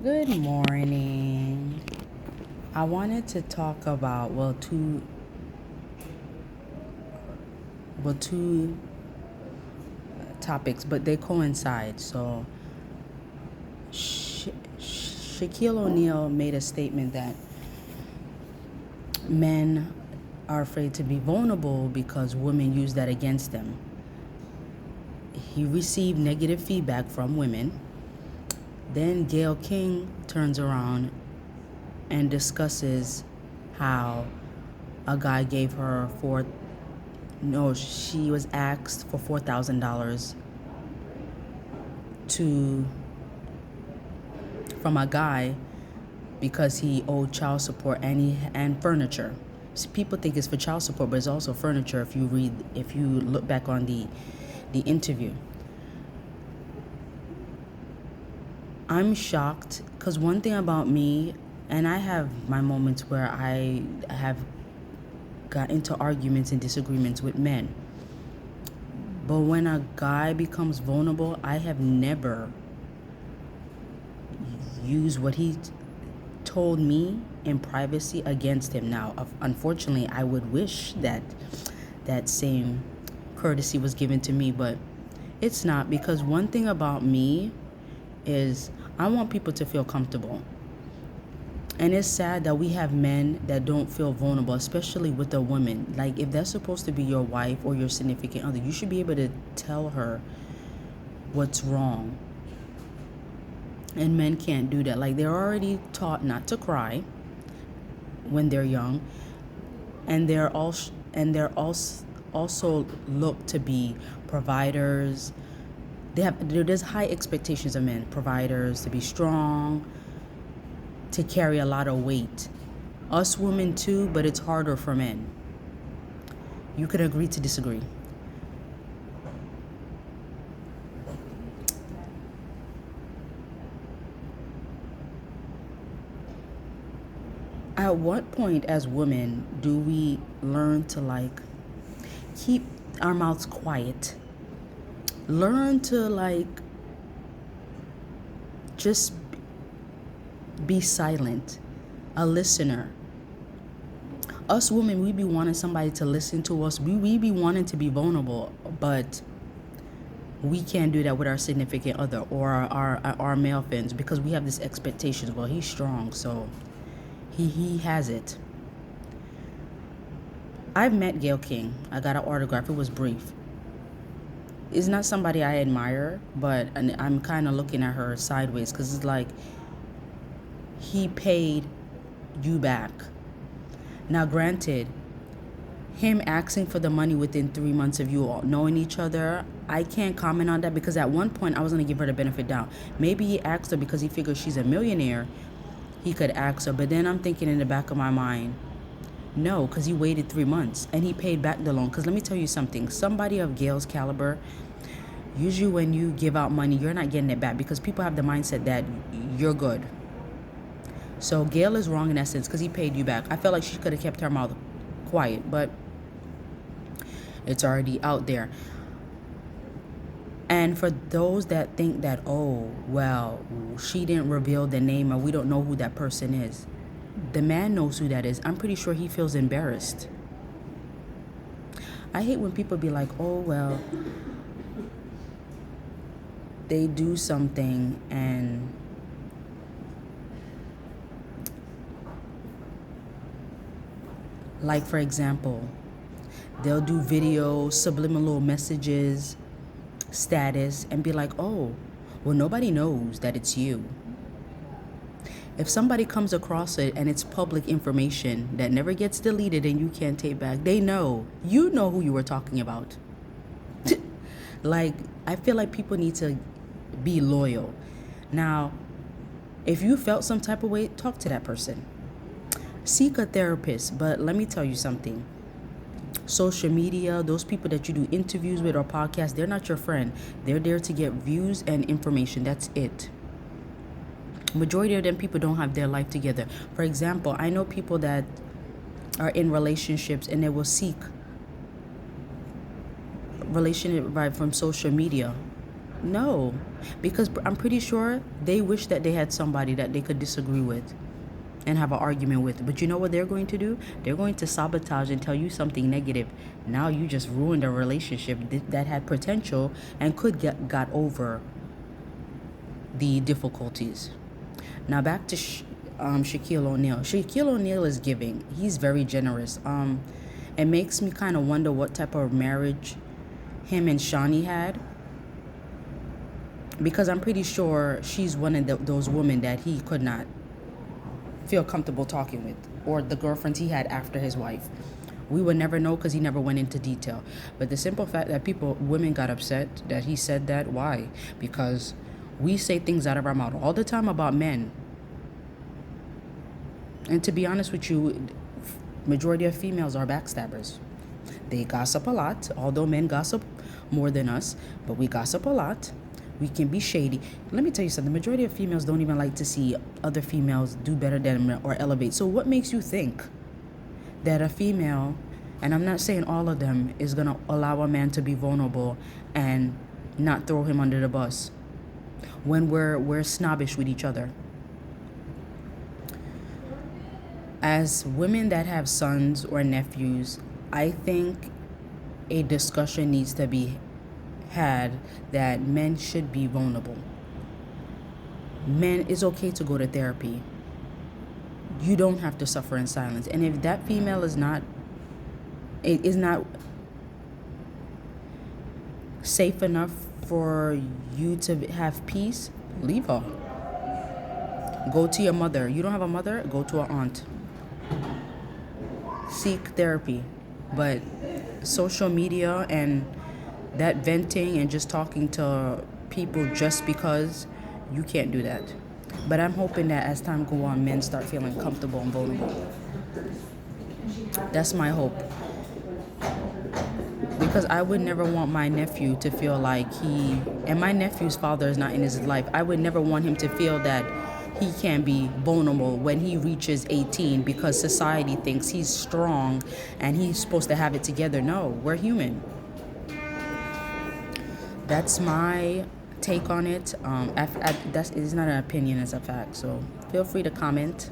Good morning. I wanted to talk about two topics, but they coincide. So, Shaquille O'Neal made a statement that men are afraid to be vulnerable because women use that against them. He received negative feedback from women. Then Gayle King turns around and discusses how a guy gave her she was asked for $4,000 from a guy because he owed child support and furniture. So people think it's for child support, but it's also furniture if you look back on the interview. I'm shocked because one thing about me, and I have my moments where I have got into arguments and disagreements with men. But when a guy becomes vulnerable, I have never used what he told me in privacy against him. Now, unfortunately, I would wish that same courtesy was given to me, but it's not, because one thing about me is I want people to feel comfortable. And it's sad that we have men that don't feel vulnerable, especially with a woman. Like, if that's supposed to be your wife or your significant other, you should be able to tell her what's wrong. And men can't do that. Like, they're already taught not to cry when they're young, and they're also looked to be providers. There's high expectations of men, providers, to be strong, to carry a lot of weight. Us women too, but it's harder for men. You could agree to disagree. At what point as women do we learn to keep our mouths quiet? Learn to just be silent, a listener. Us women, we be wanting somebody to listen to us. We be wanting to be vulnerable, but we can't do that with our significant other or our male friends, because we have this expectation. Well, he's strong, so he has it. I've met Gayle King. I got an autograph. It was brief. It's not somebody I admire, but I'm kind of looking at her sideways, because it's like he paid you back. Now, granted, him asking for the money within 3 months of you all knowing each other, I can't comment on that, because at one point I was going to give her the benefit down. Maybe he asked her because he figured she's a millionaire. He could ask her, but then I'm thinking in the back of my mind, no, because he waited 3 months and he paid back the loan. Because let me tell you something, somebody of Gayle's caliber, usually when you give out money, you're not getting it back, because people have the mindset that you're good. So Gayle is wrong in that sense, because he paid you back. I felt like she could have kept her mouth quiet, but it's already out there. And for those that think that, oh, well, she didn't reveal the name or we don't know who that person is, the man knows who that is. I'm pretty sure he feels embarrassed. I hate when people be like, oh, well, they do something and like, for example, they'll do videos, subliminal messages, status, and be like, oh, well, nobody knows that it's you. If somebody comes across it and it's public information that never gets deleted and you can't take back, they know. You know who you were talking about. I feel like people need to be loyal. Now, if you felt some type of way, talk to that person. Seek a therapist, but let me tell you something. Social media, those people that you do interviews with or podcasts, they're not your friend. They're there to get views and information. That's it. Majority of them people don't have their life together. For example, I know people that are in relationships and they will seek relationship vibe from social media. No, because I'm pretty sure they wish that they had somebody that they could disagree with and have an argument with. But you know what they're going to do? They're going to sabotage and tell you something negative. Now you just ruined a relationship that had potential and could got over the difficulties. Now back to Shaquille O'Neal. Shaquille O'Neal is giving. He's very generous. It makes me kind of wonder what type of marriage him and Shawnee had, because I'm pretty sure she's one of those women that he could not feel comfortable talking with, or the girlfriends he had after his wife. We would never know because he never went into detail. But the simple fact that women got upset that he said that, why? Because we say things out of our mouth all the time about men. And to be honest with you, majority of females are backstabbers. They gossip a lot, although men gossip more than us, but we gossip a lot. We can be shady. Let me tell you something. The majority of females don't even like to see other females do better than them or elevate. So what makes you think that a female, and I'm not saying all of them, is going to allow a man to be vulnerable and not throw him under the bus when we're snobbish with each other? As women that have sons or nephews, I think a discussion needs to be had that men should be vulnerable. Men, it's okay to go to therapy. You don't have to suffer in silence. And if that female is not safe enough for you to have peace, leave her. Go to your mother. You don't have a mother? Go to an aunt. Seek therapy. But social media and that venting and just talking to people just because, you can't do that. But I'm hoping that as time go on, men start feeling comfortable and vulnerable. That's my hope. Because I would never want my nephew to feel like and my nephew's father is not in his life. I would never want him to feel that he can be vulnerable when he reaches 18 because society thinks he's strong and he's supposed to have it together. No, we're human. That's my take on it. It's not an opinion, it's a fact. So feel free to comment